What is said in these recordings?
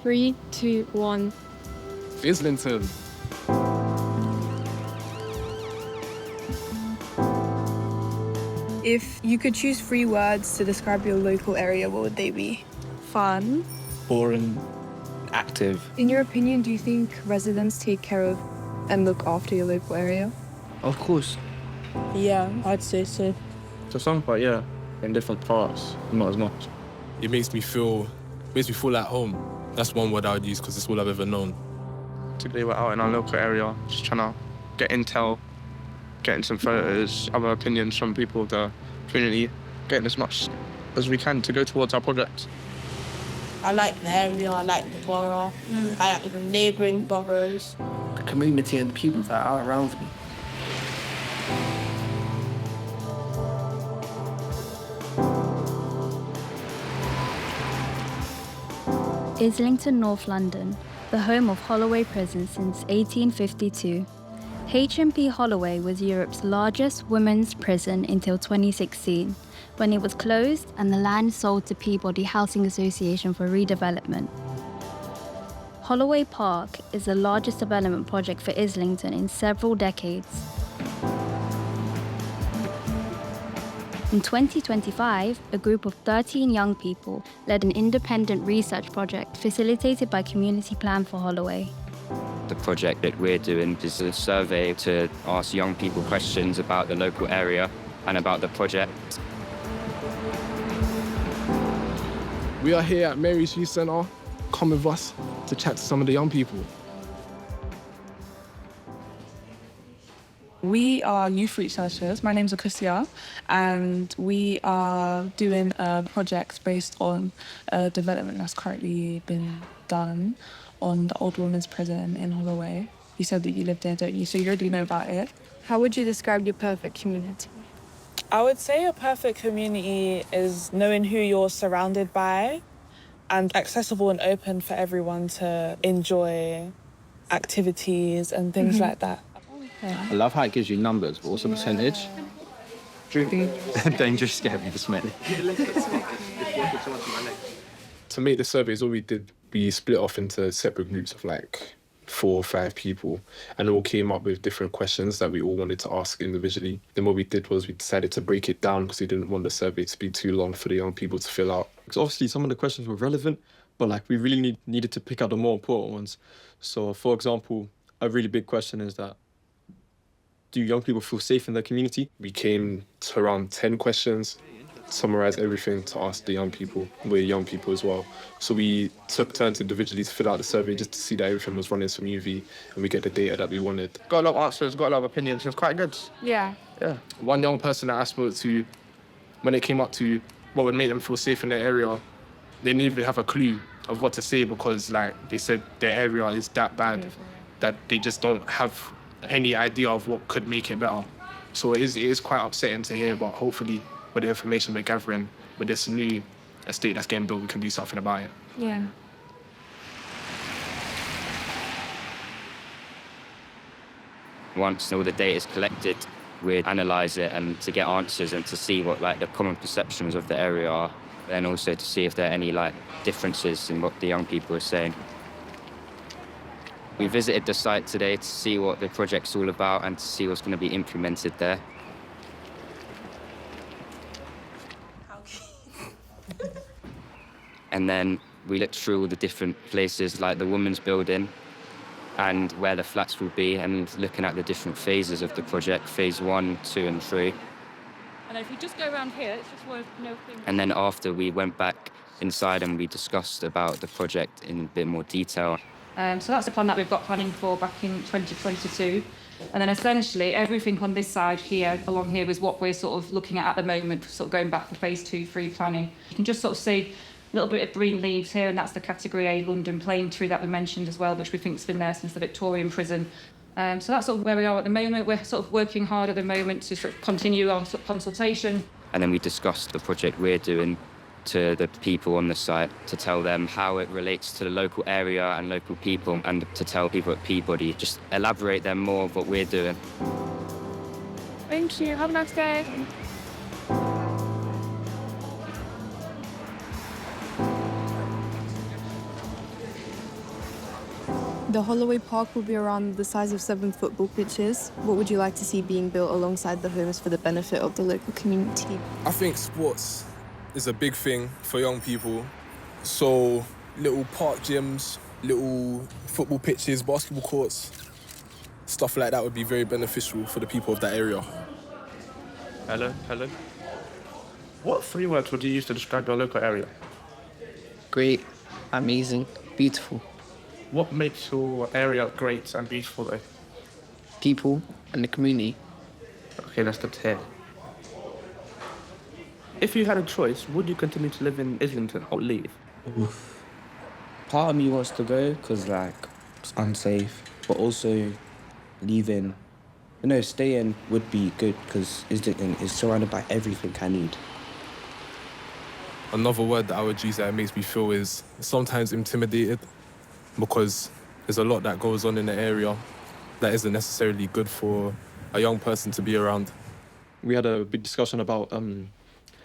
3, 2, 1. Islington. If you could choose 3 words to describe your local area, what would they be? Fun. Boring. Active. In your opinion, do you think residents take care of and look after your local area? Of course. Yeah, I'd say so. To some part, yeah. In different parts, not as much. It makes me feel at home. That's one word I would use because it's all I've ever known. Today we're out in our local area, just trying to get intel, getting some photos, other opinions from people, the community, getting as much as we can to go towards our project. I like the area, I like the borough, I like the neighbouring boroughs. The community and the people that are around me. Islington, North London, the home of Holloway Prison since 1852. HMP Holloway was Europe's largest women's prison until 2016, when it was closed and the land sold to Peabody Housing Association for redevelopment. Holloway Park is the largest development project for Islington in several decades. In 2025, a group of 13 young people led an independent research project facilitated by Community Plan for Holloway. The project that we're doing is a survey to ask young people questions about the local area and about the project. We are here at Mary's Youth Centre. Come with us to chat to some of the young people. We are youth researchers. My name's Akustia, and we are doing a project based on a development that's currently been done on the old women's prison in Holloway. You said that you lived there, don't you? So you already know about it. How would you describe your perfect community? I would say a perfect community is knowing who you're surrounded by and accessible and open for everyone to enjoy activities and things like that. I love how it gives you numbers, but also percentage. Dangerous, scary, smelly. To make the surveys, all we did, we split off into separate groups of like 4 or 5 people and all came up with different questions that we all wanted to ask individually. Then what we did was we decided to break it down because we didn't want the survey to be too long for the young people to fill out. Because obviously some of the questions were relevant, but like we really needed to pick out the more important ones. So for example, a really big question is that, do young people feel safe in their community? We came to around 10 questions, summarised everything to ask the young people. We're young people as well. So we took turns individually to fill out the survey just to see that everything was running from UV and we get the data that we wanted. Got a lot of answers, got a lot of opinions. It was quite good. Yeah. Yeah. One young person that I spoke to, when it came up to what would make them feel safe in their area, they didn't even have a clue of what to say because like they said their area is that bad that they just don't have any idea of what could make it better. So it is quite upsetting to hear, but hopefully with the information we're gathering, with this new estate that's getting built, we can do something about it. Yeah. Once all the data is collected, we'd analyse it and to get answers and to see what like the common perceptions of the area are, and also to see if there are any like differences in what the young people are saying. We visited the site today to see what the project's all about and to see what's going to be implemented there. And then we looked through all the different places like the women's building and where the flats will be and looking at the different phases of the project, phase 1, 2 and 3. And if you just go around here, it's just worth noting. And then after we went back inside and we discussed about the project in a bit more detail. So that's the plan that we've got planning for back in 2022. And then essentially everything on this side here, along here, is what we're sort of looking at the moment, sort of going back for phase 2, 3 planning. You can just sort of see a little bit of green leaves here, and that's the Category A London plane tree that we mentioned as well, which we think's been there since the Victorian prison. So that's sort of where we are at the moment. We're sort of working hard at the moment to sort of continue our sort of consultation. And then we discussed the project we're doing to the people on the site to tell them how it relates to the local area and local people, and to tell people at Peabody, just elaborate them more of what we're doing. Thank you. Have a nice day. The Holloway Park will be around the size of 7 football pitches. What would you like to see being built alongside the homes for the benefit of the local community? I think sports is a big thing for young people. So little park gyms, little football pitches, basketball courts, stuff like that would be very beneficial for the people of that area. Hello. What 3 words would you use to describe your local area? Great, amazing, beautiful. What makes your area great and beautiful though? People and the community. Okay, that's good to hear. If you had a choice, would you continue to live in Islington or leave? Oof. Part of me wants to go because, like, it's unsafe, but also leaving, staying would be good because Islington is surrounded by everything I need. Another word that I would use that makes me feel is sometimes intimidated, because there's a lot that goes on in the area that isn't necessarily good for a young person to be around. We had a big discussion about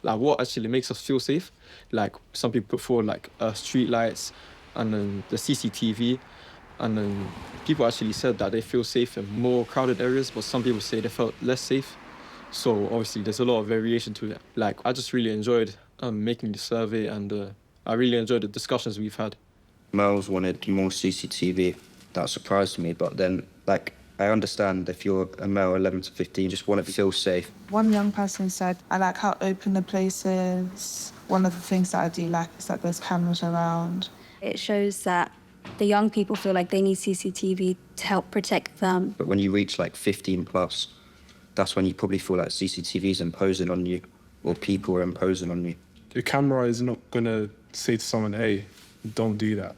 like what actually makes us feel safe. Like some people put forward like street lights and then the CCTV, and then people actually said that they feel safe in more crowded areas, but some people say they felt less safe. So obviously there's a lot of variation to it. Like I just really enjoyed making the survey, and I really enjoyed the discussions we've had. Males wanted more CCTV. That surprised me, but then, I understand if you're a male 11 to 15, just want to feel safe. One young person said, I like how open the place is. One of the things that I do like is that there's cameras around. It shows that the young people feel like they need CCTV to help protect them. But when you reach 15 plus, that's when you probably feel like CCTV's imposing on you, or people are imposing on you. The camera is not going to say to someone, hey, don't do that.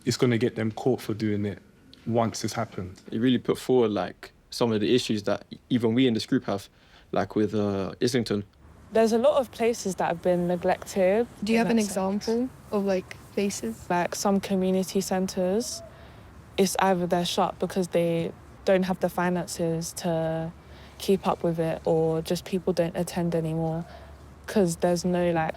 It's going to get them caught for doing it once it's happened. It really put forward some of the issues that even we in this group have, like with Islington. There's a lot of places that have been neglected. Do you have an example of places? Like some community centres, it's either they're shut because they don't have the finances to keep up with it, or just people don't attend anymore because there's no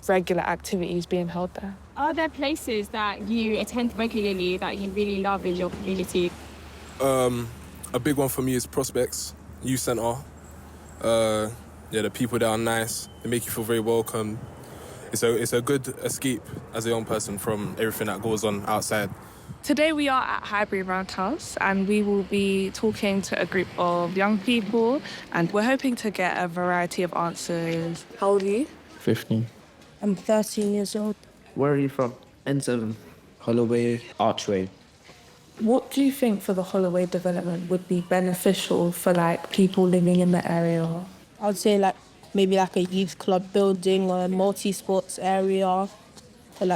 regular activities being held there. Are there places that you attend regularly that you really love in your community? A big one for me is Prospects Youth Centre. The people there are nice. They make you feel very welcome. It's a good escape as a young person from everything that goes on outside. Today we are at Highbury Roundhouse, and we will be talking to a group of young people, and we're hoping to get a variety of answers. How old are you? 15. I'm 13 years old. Where are you from? N7. Holloway, Archway. What do you think for the Holloway development would be beneficial for people living in the area? I would say maybe a youth club building or a multi-sports area, or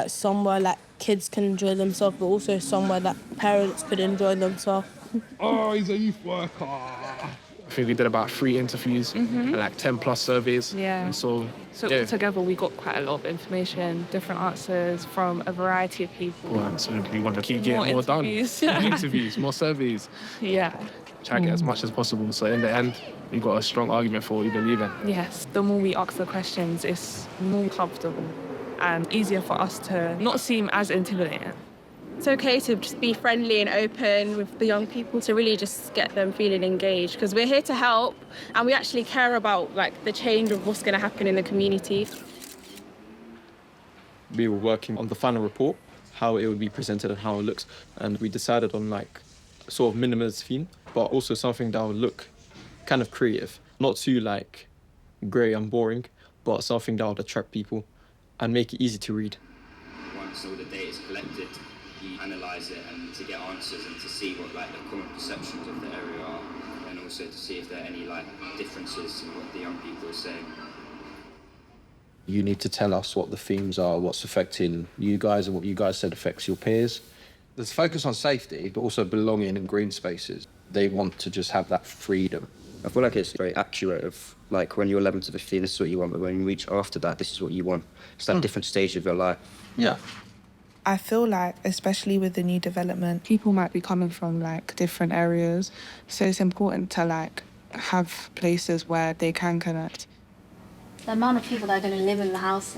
somewhere kids can enjoy themselves, but also somewhere that parents could enjoy themselves. Oh, he's a youth worker. I think we did about 3 interviews and 10 plus surveys. Yeah. And so together we got quite a lot of information, different answers from a variety of people. Well, so we want to keep getting more done. More interviews, more surveys. Yeah. Try to get as much as possible. So in the end, we got a strong argument for what we believe in. Yes. The more we ask the questions, it's more comfortable and easier for us to not seem as intimidating. It's okay to just be friendly and open with the young people, to really just get them feeling engaged, because we're here to help and we actually care about the change of what's going to happen in the community. We were working on the final report, how it would be presented and how it looks, and we decided on sort of minimalist theme, but also something that would look kind of creative, not too grey and boring, but something that would attract people and make it easy to read. Once all the data is collected, you analyse it and to get answers and to see what the common perceptions of the area are, and also to see if there are any differences in what the young people are saying. You need to tell us what the themes are, what's affecting you guys, and what you guys said affects your peers. There's focus on safety, but also belonging and green spaces. They want to just have that freedom. I feel like it's very accurate of when you're 11 to 15, this is what you want, but when you reach after that, this is what you want. It's that different stage of your life. Yeah. I feel especially with the new development, people might be coming from different areas, so it's important to have places where they can connect. The amount of people that are going to live in the house,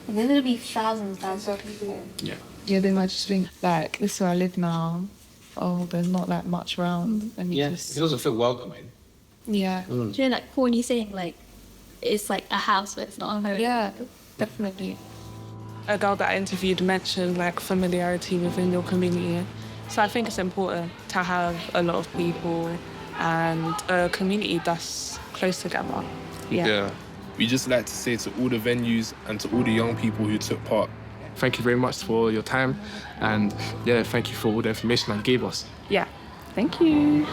there's going to be thousands of people. Yeah. Yeah, they might just think, like, this is where I live now. Oh, there's not that much around. And you just... It doesn't feel welcoming. Yeah. Do you know, like, when you say, like, it's like a house, but it's not a home? Yeah, definitely. A girl that I interviewed mentioned, like, familiarity within your community. So I think it's important to have a lot of people and a community that's close together. Yeah. We just like to say to all the venues and to all the young people who took part, Thank you very much for your time, and yeah, thank you for all the information that you gave us. Yeah. Thank you.